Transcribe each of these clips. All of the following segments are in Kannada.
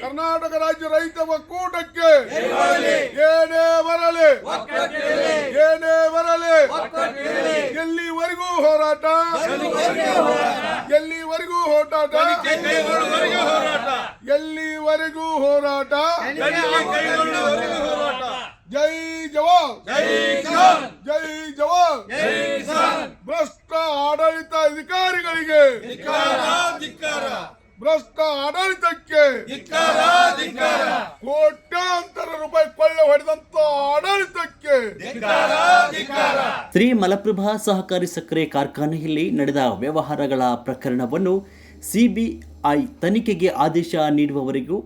ಕರ್ನಾಟಕ ರಾಜ್ಯ ರೈತ ಒಕ್ಕೂಟಕ್ಕೆ ಏನೇ ಬರಲಿ ಎಲ್ಲಿವರೆಗೂ ಹೋರಾಟ ಎಲ್ಲಿವರೆಗೂ ಹೋರಾಟ ಜೈ ಜವಾನ್ ಜೈ ಜವಾನ್ ಭ್ರಷ್ಟ ಆಡಳಿತ ಅಧಿಕಾರಿಗಳಿಗೆ ಭ್ರಷ್ಟ ಆಡಳಿತಕ್ಕೆ ಕೋಟ್ಯಾಂತರ ರೂಪಾಯಿ ಕೊಳ್ಳೆ ಹೊಡೆದಂತ ಆಡಳಿತಕ್ಕೆ. ಶ್ರೀ ಮಲಪ್ರಭಾ ಸಹಕಾರಿ ಸಕ್ಕರೆ ಕಾರ್ಖಾನೆಯಲ್ಲಿ ನಡೆದ ವ್ಯವಹಾರಗಳ ಪ್ರಕರಣವನ್ನು ಸಿಬಿಐ ತನಿಖೆಗೆ ಆದೇಶ ನೀಡುವವರೆಗೂ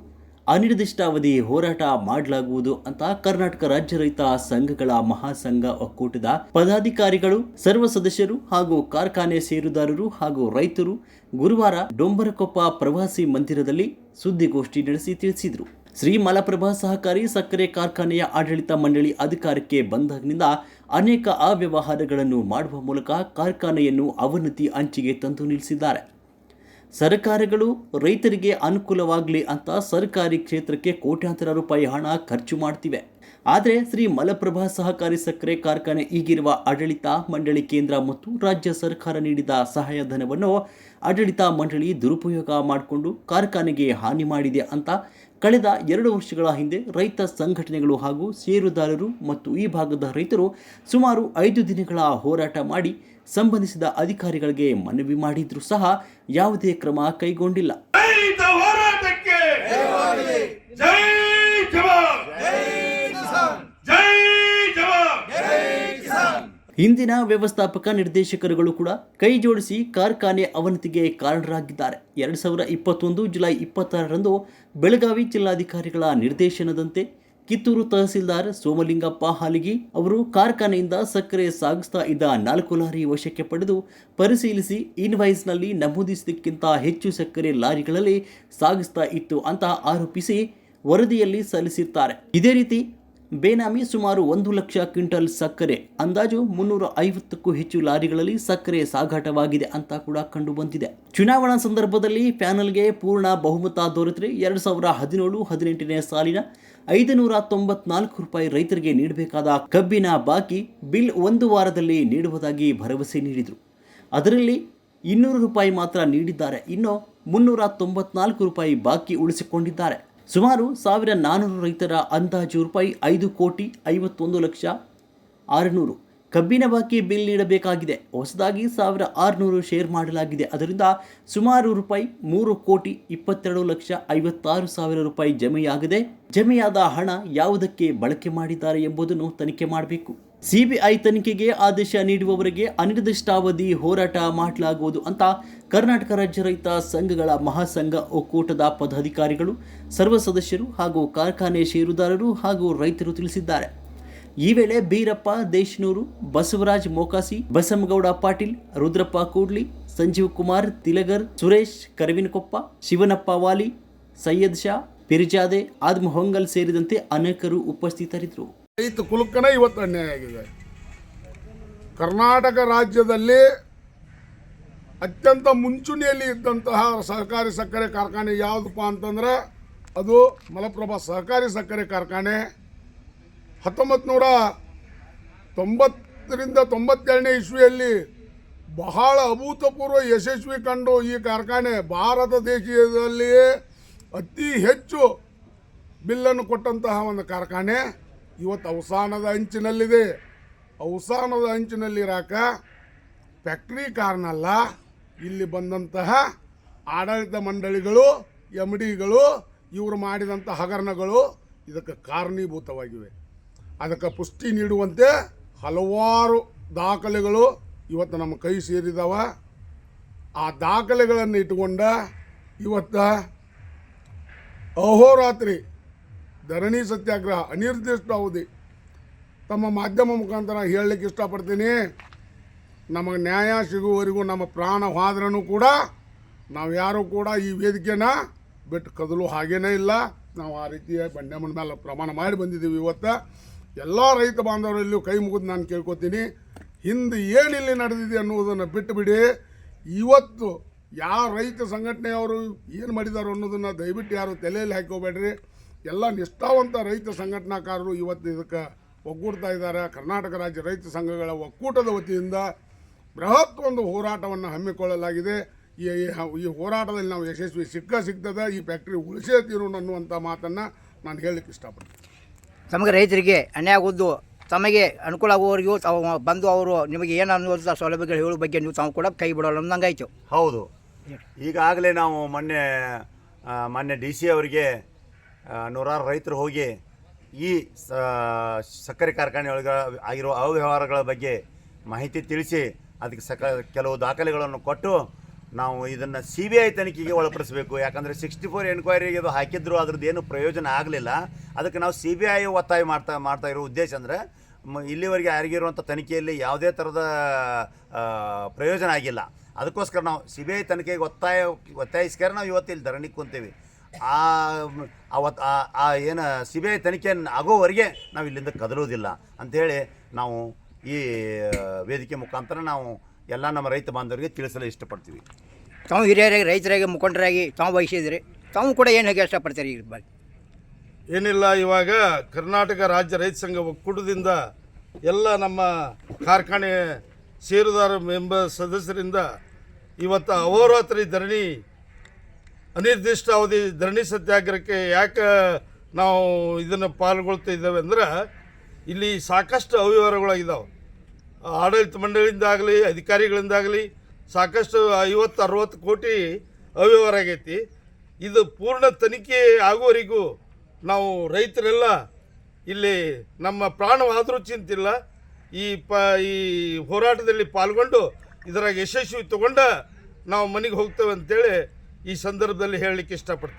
ಅನಿರ್ದಿಷ್ಟಾವಧಿ ಹೋರಾಟ ಮಾಡಲಾಗುವುದು ಅಂತ ಕರ್ನಾಟಕ ರಾಜ್ಯ ರೈತ ಸಂಘಗಳ ಮಹಾಸಂಘ ಒಕ್ಕೂಟದ ಪದಾಧಿಕಾರಿಗಳು, ಸರ್ವ ಸದಸ್ಯರು ಹಾಗೂ ಕಾರ್ಖಾನೆ ಷೇರುದಾರರು ಹಾಗೂ ರೈತರು ಗುರುವಾರ ಡೊಂಬರಕೊಪ್ಪ ಪ್ರವಾಸಿ ಮಂದಿರದಲ್ಲಿ ಸುದ್ದಿಗೋಷ್ಠಿ ನಡೆಸಿ ತಿಳಿಸಿದರು. ಶ್ರೀ ಮಲಪ್ರಭಾ ಸಹಕಾರಿ ಸಕ್ಕರೆ ಕಾರ್ಖಾನೆಯ ಆಡಳಿತ ಮಂಡಳಿ ಅಧಿಕಾರಕ್ಕೆ ಬಂದಾಗಿನಿಂದ ಅನೇಕ ಅವ್ಯವಹಾರಗಳನ್ನು ಮಾಡುವ ಮೂಲಕ ಕಾರ್ಖಾನೆಯನ್ನು ಅವನತಿ ಅಂಚಿಗೆ ತಂದು ನಿಲ್ಲಿಸಿದ್ದಾರೆ. ಸರ್ಕಾರಗಳು ರೈತರಿಗೆ ಅನುಕೂಲವಾಗಲಿ ಅಂತ ಸರ್ಕಾರಿ ಕ್ಷೇತ್ರಕ್ಕೆ ಕೋಟ್ಯಾಂತರ ರೂಪಾಯಿ ಹಣ ಖರ್ಚು ಮಾಡ್ತಿವೆ. ಆದರೆ ಶ್ರೀ ಮಲಪ್ರಭಾ ಸಹಕಾರಿ ಸಕ್ಕರೆ ಕಾರ್ಖಾನೆ ಈಗಿರುವ ಆಡಳಿತ ಮಂಡಳಿ ಕೇಂದ್ರ ಮತ್ತು ರಾಜ್ಯ ಸರ್ಕಾರ ನೀಡಿದ ಸಹಾಯಧನವನ್ನು ಆಡಳಿತ ಮಂಡಳಿ ದುರುಪಯೋಗ ಮಾಡಿಕೊಂಡು ಕಾರ್ಖಾನೆಗೆ ಹಾನಿ ಮಾಡಿದೆ ಅಂತ ಕಳೆದ 2 ವರ್ಷಗಳ ಹಿಂದೆ ರೈತ ಸಂಘಟನೆಗಳು ಹಾಗೂ ಷೇರುದಾರರು ಮತ್ತು ಈ ಭಾಗದ ರೈತರು ಸುಮಾರು 5 ದಿನಗಳ ಹೋರಾಟ ಮಾಡಿ ಸಂಬಂಧಿಸಿದ ಅಧಿಕಾರಿಗಳಿಗೆ ಮನವಿ ಮಾಡಿದ್ರೂ ಸಹ ಯಾವುದೇ ಕ್ರಮ ಕೈಗೊಂಡಿಲ್ಲ. ಹಿಂದಿನ ವ್ಯವಸ್ಥಾಪಕ ನಿರ್ದೇಶಕರುಗಳು ಕೂಡ ಕೈ ಜೋಡಿಸಿ ಕಾರ್ಖಾನೆ ಅವನತಿಗೆ ಕಾರಣರಾಗಿದ್ದಾರೆ. 2021 ಜುಲೈ 26ರಂದು ಬೆಳಗಾವಿ ಜಿಲ್ಲಾಧಿಕಾರಿಗಳ ನಿರ್ದೇಶನದಂತೆ ಕಿತ್ತೂರು ತಹಸೀಲ್ದಾರ್ ಸೋಮಲಿಂಗಪ್ಪ ಹಾಲಿಗಿ ಅವರು ಕಾರ್ಖಾನೆಯಿಂದ ಸಕ್ಕರೆ ಸಾಗಿಸ್ತಾ ಇದ್ದ 4 ಲಾರಿ ವಶಕ್ಕೆ ಪಡೆದು ಪರಿಶೀಲಿಸಿ ಇನ್ವಾಯ್ಸ್ನಲ್ಲಿ ನಮೂದಿಸಿದ್ದಕ್ಕಿಂತ ಹೆಚ್ಚು ಸಕ್ಕರೆ ಲಾರಿಗಳಲ್ಲಿ ಸಾಗಿಸ್ತಾ ಇತ್ತು ಅಂತ ಆರೋಪಿಸಿ ವರದಿಯಲ್ಲಿ ಸಲ್ಲಿಸಿರ್ತಾರೆ. ಇದೇ ರೀತಿ ಬೇನಾಮಿ ಸುಮಾರು 1 ಲಕ್ಷ ಕ್ವಿಂಟಲ್ ಸಕ್ಕರೆ, ಅಂದಾಜು 350ಕ್ಕೂ ಹೆಚ್ಚು ಲಾರಿಗಳಲ್ಲಿ ಸಕ್ಕರೆ ಸಾಗಾಟವಾಗಿದೆ ಅಂತ ಕೂಡ ಕಂಡು ಬಂದಿದೆ. ಚುನಾವಣಾ ಸಂದರ್ಭದಲ್ಲಿ ಪ್ಯಾನಲ್ಗೆ ಪೂರ್ಣ ಬಹುಮತ ದೊರೆತರೆ 2017-18ನೇ ಸಾಲಿನ 594 ರೂಪಾಯಿ ರೈತರಿಗೆ ನೀಡಬೇಕಾದ ಕಬ್ಬಿನ ಬಾಕಿ ಬಿಲ್ 1 ವಾರದಲ್ಲಿ ನೀಡುವುದಾಗಿ ಭರವಸೆ ನೀಡಿದರು. ಅದರಲ್ಲಿ 200 ರೂಪಾಯಿ ಮಾತ್ರ ನೀಡಿದ್ದಾರೆ. ಇನ್ನು 394 ರೂಪಾಯಿ ಬಾಕಿ ಉಳಿಸಿಕೊಂಡಿದ್ದಾರೆ. ಸುಮಾರು 1400 ರೈತರ ಅಂದಾಜು ರೂಪಾಯಿ 5,51,600,000 ಕಬ್ಬಿನ ಬಾಕಿ ಬಿಲ್ ನೀಡಬೇಕಾಗಿದೆ. ಹೊಸದಾಗಿ 1600 ಶೇರ್ ಮಾಡಲಾಗಿದೆ. ಅದರಿಂದ ಸುಮಾರು ರೂಪಾಯಿ 3,22,56,000 ರೂಪಾಯಿ ಜಮೆಯಾಗಿದೆ. ಜಮೆಯಾದ ಹಣ ಯಾವುದಕ್ಕೆ ಬಳಕೆ ಮಾಡಿದ್ದಾರೆ ಎಂಬುದನ್ನು ತನಿಖೆ ಮಾಡಬೇಕು. ಸಿಬಿಐ ತನಿಖೆಗೆ ಆದೇಶ ನೀಡುವವರೆಗೆ ಅನಿರ್ದಿಷ್ಟಾವಧಿ ಹೋರಾಟ ಮಾಡಲಾಗುವುದು ಅಂತ ಕರ್ನಾಟಕ ರಾಜ್ಯ ರೈತ ಸಂಘಗಳ ಮಹಾಸಂಘ ಒಕ್ಕೂಟದ ಪದಾಧಿಕಾರಿಗಳು, ಸರ್ವ ಸದಸ್ಯರು ಹಾಗೂ ಕಾರ್ಖಾನೆ ಷೇರುದಾರರು ಹಾಗೂ ರೈತರು ತಿಳಿಸಿದ್ದಾರೆ. ಈ ವೇಳೆ ಬೀರಪ್ಪ ದೇಶನೂರು, ಬಸವರಾಜ್ ಮೊಕಾಸಿ, ಬಸಮಗೌಡ ಪಾಟೀಲ್, ರುದ್ರಪ್ಪ ಕೂಡ್ಲಿ, ಸಂಜೀವ್ ಕುಮಾರ್ ತಿಲಗರ್, ಸುರೇಶ್ ಕರವಿನಕೊಪ್ಪ, ಶಿವನಪ್ಪ ವಾಲಿ, ಸೈಯದ್ ಶಾ, ಪಿರ್ಜಾದೆ, ಆದ್ಮ ಹೊಂಗಲ್ ಸೇರಿದಂತೆ ಅನೇಕರು ಉಪಸ್ಥಿತರಿದ್ದರು. ರೈತ ಕುಲಕ್ಕನ ಇವತ್ತು ಅನ್ಯಾಯ ಆಗಿದೆ. ಕರ್ನಾಟಕ ರಾಜ್ಯದಲ್ಲಿ ಅತ್ಯಂತ ಮುಂಚೂಣಿಯಲ್ಲಿ ಇದ್ದಂತಹ ಸಹಕಾರಿ ಸಕ್ಕರೆ ಕಾರ್ಖಾನೆ ಯಾವುದಪ್ಪ ಅಂತಂದ್ರೆ ಅದು ಮಲಪ್ರಭಾ ಸಹಕಾರಿ ಸಕ್ಕರೆ ಕಾರ್ಖಾನೆ. 1990-92ನೇ ಇಸ್ವಿಯಲ್ಲಿ ಬಹಳ ಅಭೂತಪೂರ್ವ ಯಶಸ್ವಿ ಕಂಡು ಈ ಕಾರ್ಖಾನೆ ಭಾರತ ದೇಶದಲ್ಲಿಯೇ ಅತಿ ಹೆಚ್ಚು ಬಿಲ್ಲನ್ನು ಕೊಟ್ಟಂತಹ ಒಂದು ಕಾರ್ಖಾನೆ ಇವತ್ತು ಅವಸಾನದ ಅಂಚಿನಲ್ಲಿದೆ. ಅವಸಾನದ ಅಂಚಿನಲ್ಲಿರಾಕ ಫ್ಯಾಕ್ಟ್ರಿ ಕಾರಣಲ್ಲ, ಇಲ್ಲಿ ಬಂದಂತಹ ಆಡಳಿತ ಮಂಡಳಿಗಳು, MDಗಳು ಇವರು ಮಾಡಿದಂಥ ಹಗರಣಗಳು ಇದಕ್ಕೆ ಕಾರಣೀಭೂತವಾಗಿವೆ. ಅದಕ್ಕೆ ಪುಷ್ಟಿ ನೀಡುವಂತೆ ಹಲವಾರು ದಾಖಲೆಗಳು ಇವತ್ತು ನಮ್ಮ ಕೈ ಸೇರಿದಾವ. ಆ ದಾಖಲೆಗಳನ್ನು ಇಟ್ಟುಕೊಂಡ ಇವತ್ತು ಅಹೋರಾತ್ರಿ ಧರಣಿ ಸತ್ಯಾಗ್ರಹ ಅನಿರ್ದಿಷ್ಟ ಅವಧಿ ತಮ್ಮ ಮಾಧ್ಯಮ ಮುಖಾಂತರ ಹೇಳಲಿಕ್ಕೆ ಇಷ್ಟಪಡ್ತೀನಿ. ನಮಗೆ ನ್ಯಾಯ ಸಿಗುವವರೆಗೂ ನಮ್ಮ ಪ್ರಾಣ ಹೋದ್ರೂ ಕೂಡ ನಾವು ಯಾರೂ ಕೂಡ ಈ ವೇದಿಕೆನ ಬಿಟ್ಟು ಕದಲು ಹಾಗೇನೇ ಇಲ್ಲ. ನಾವು ಆ ರೀತಿಯ ಬಂಡೆಮನ ಮೇಲೆ ಪ್ರಮಾಣ ಮಾಡಿ ಬಂದಿದ್ದೀವಿ. ಇವತ್ತು ಎಲ್ಲ ರೈತ ಬಾಂಧವರಲ್ಲೂ ಕೈ ಮುಗಿದು ನಾನು ಕೇಳ್ಕೊತೀನಿ, ಹಿಂದೆ ಏನಿಲ್ಲಿ ನಡೆದಿದೆ ಅನ್ನುವುದನ್ನು ಬಿಟ್ಟುಬಿಡಿ. ಇವತ್ತು ಯಾವ ರೈತ ಸಂಘಟನೆಯವರು ಏನು ಮಾಡಿದಾರೋ ಅನ್ನೋದನ್ನು ದಯವಿಟ್ಟು ಯಾರು ತಲೆಯಲ್ಲಿ ಹಾಕೋಬೇಡ್ರಿ. ಎಲ್ಲ ನಿಷ್ಠಾವಂತ ರೈತ ಸಂಘಟನಾಕಾರರು ಇವತ್ತು ಇದಕ್ಕೆ ಒಗ್ಗೂಡ್ತಾ ಇದ್ದಾರೆ. ಕರ್ನಾಟಕ ರಾಜ್ಯ ರೈತ ಸಂಘಗಳ ಒಕ್ಕೂಟದ ವತಿಯಿಂದ ಬೃಹತ್ ಒಂದು ಹೋರಾಟವನ್ನು ಹಮ್ಮಿಕೊಳ್ಳಲಾಗಿದೆ. ಈ ಹೋರಾಟದಲ್ಲಿ ನಾವು ಯಶಸ್ವಿ ಸಿಗ್ತದೆ. ಈ ಫ್ಯಾಕ್ಟ್ರಿ ಉಳಿಸೇ ತೀರೋಣ ಅನ್ನುವಂಥ ಮಾತನ್ನು ನಾನು ಹೇಳಲಿಕ್ಕೆ ಇಷ್ಟಪಡ್ತೀನಿ. ತಮಗೆ ರೈತರಿಗೆ ಅನ್ಯಾಯ ಆಗೋದು ತಮಗೆ ಅನುಕೂಲ ಆಗುವವರಿಗೂ ತಾವು ಬಂದು ಅವರು ನಿಮಗೆ ಏನು ಅನ್ನೋದು ಸೌಲಭ್ಯಗಳು ಹೇಳೋ ಬಗ್ಗೆ ನೀವು ತಾವು ಕೂಡ ಕೈ ಬಿಡೋಲ್ಲ ಅನ್ನಂಗಾಯ್ತು. ಹೌದು, ಈಗಾಗಲೇ ನಾವು ಮೊನ್ನೆ ಡಿ ಸಿ ಅವರಿಗೆ ನೂರಾರು ರೈತರು ಹೋಗಿ ಈ ಸಕ್ಕರೆ ಕಾರ್ಖಾನೆ ಒಳಗೆ ಆಗಿರೋ ಅವ್ಯವಹಾರಗಳ ಬಗ್ಗೆ ಮಾಹಿತಿ ತಿಳಿಸಿ ಅದಕ್ಕೆ ಕೆಲವು ದಾಖಲೆಗಳನ್ನು ಕೊಟ್ಟು ನಾವು ಇದನ್ನು CBI ತನಿಖೆಗೆ ಒಳಪಡಿಸಬೇಕು. ಯಾಕಂದರೆ 64 ಎನ್ಕ್ವೈರಿಗೆ ಅದು ಹಾಕಿದ್ರು ಅದ್ರದ್ದು ಏನು ಪ್ರಯೋಜನ ಆಗಲಿಲ್ಲ. ಅದಕ್ಕೆ ನಾವು CBI ಒತ್ತಾಯ ಮಾಡ್ತಾ ಇರೋ ಉದ್ದೇಶ ಅಂದರೆ ಇಲ್ಲಿವರೆಗೆ ಆಗಿರುವಂಥ ತನಿಖೆಯಲ್ಲಿ ಯಾವುದೇ ಥರದ ಪ್ರಯೋಜನ ಆಗಿಲ್ಲ. ಅದಕ್ಕೋಸ್ಕರ ನಾವು CBI ತನಿಖೆಗೆ ಒತ್ತಾಯಿಸ್ಕರ ನಾವು ಇವತ್ತು ಇಲ್ಲಿ ಧರಣಿ ಕುಂತೀವಿ. ಏನು CBI ತನಿಖೆ ಆಗೋವರೆಗೆ ನಾವು ಇಲ್ಲಿಂದ ಕದಲೋದಿಲ್ಲ ಅಂಥೇಳಿ ನಾವು ಈ ವೇದಿಕೆ ಮುಖಾಂತರ ನಾವು ಎಲ್ಲ ನಮ್ಮ ರೈತ ಬಾಂಧವರಿಗೆ ತಿಳಿಸಲು ಇಷ್ಟಪಡ್ತೀವಿ. ತಾವು ಹಿರಿಯರಾಗಿ ರೈತರಾಗಿ ಮುಖಂಡರಾಗಿ ತಾವು ವಹಿಸಿದ್ರಿ, ತಾವು ಕೂಡ ಏನು ಹೇಗೆ ಇಷ್ಟಪಡ್ತೀರಿ ಈ ಬಗ್ಗೆ? ಏನಿಲ್ಲ, ಇವಾಗ ಕರ್ನಾಟಕ ರಾಜ್ಯ ರೈತ ಸಂಘ ಒಕ್ಕೂಟದಿಂದ ಎಲ್ಲ ನಮ್ಮ ಕಾರ್ಖಾನೆ ಷೇರುದಾರ ಸದಸ್ಯರಿಂದ ಇವತ್ತು ಅಹೋರಾತ್ರಿ ಧರಣಿ ಅನಿರ್ದಿಷ್ಟ ಅವಧಿ ಧರಣಿ ಸತ್ಯಾಗ್ರಹಕ್ಕೆ ಯಾಕೆ ನಾವು ಇದನ್ನು ಪಾಲ್ಗೊಳ್ತಾ ಇದ್ದೇವೆ ಅಂದ್ರೆ ಇಲ್ಲಿ ಸಾಕಷ್ಟು ಅವ್ಯವಹಾರಗಳಾಗಿದ್ದಾವೆ. ಆಡಳಿತ ಮಂಡಳಿಯಿಂದಾಗಲಿ ಅಧಿಕಾರಿಗಳಿಂದಾಗಲಿ ಸಾಕಷ್ಟು 50-60 ಕೋಟಿ ಅವ್ಯವಹಾರ ಆಗೈತಿ. ಇದು ಪೂರ್ಣ ತನಿಖೆ ಆಗುವವರೆಗೂ ನಾವು ರೈತರೆಲ್ಲ ಇಲ್ಲಿ ನಮ್ಮ ಪ್ರಾಣವಾದರೂ ಚಿಂತಿಲ್ಲ ಈ ಹೋರಾಟದಲ್ಲಿ ಪಾಲ್ಗೊಂಡು ಇದರಾಗ ಯಶಸ್ವಿ ತಗೊಂಡ ನಾವು ಮನೆಗೆ ಹೋಗ್ತೇವೆ ಅಂತೇಳಿ ಈ ಸಂದರ್ಭದಲ್ಲಿ ಹೇಳಲಿಕ್ಕೆ ಇಷ್ಟಪಡ್ತೀನಿ.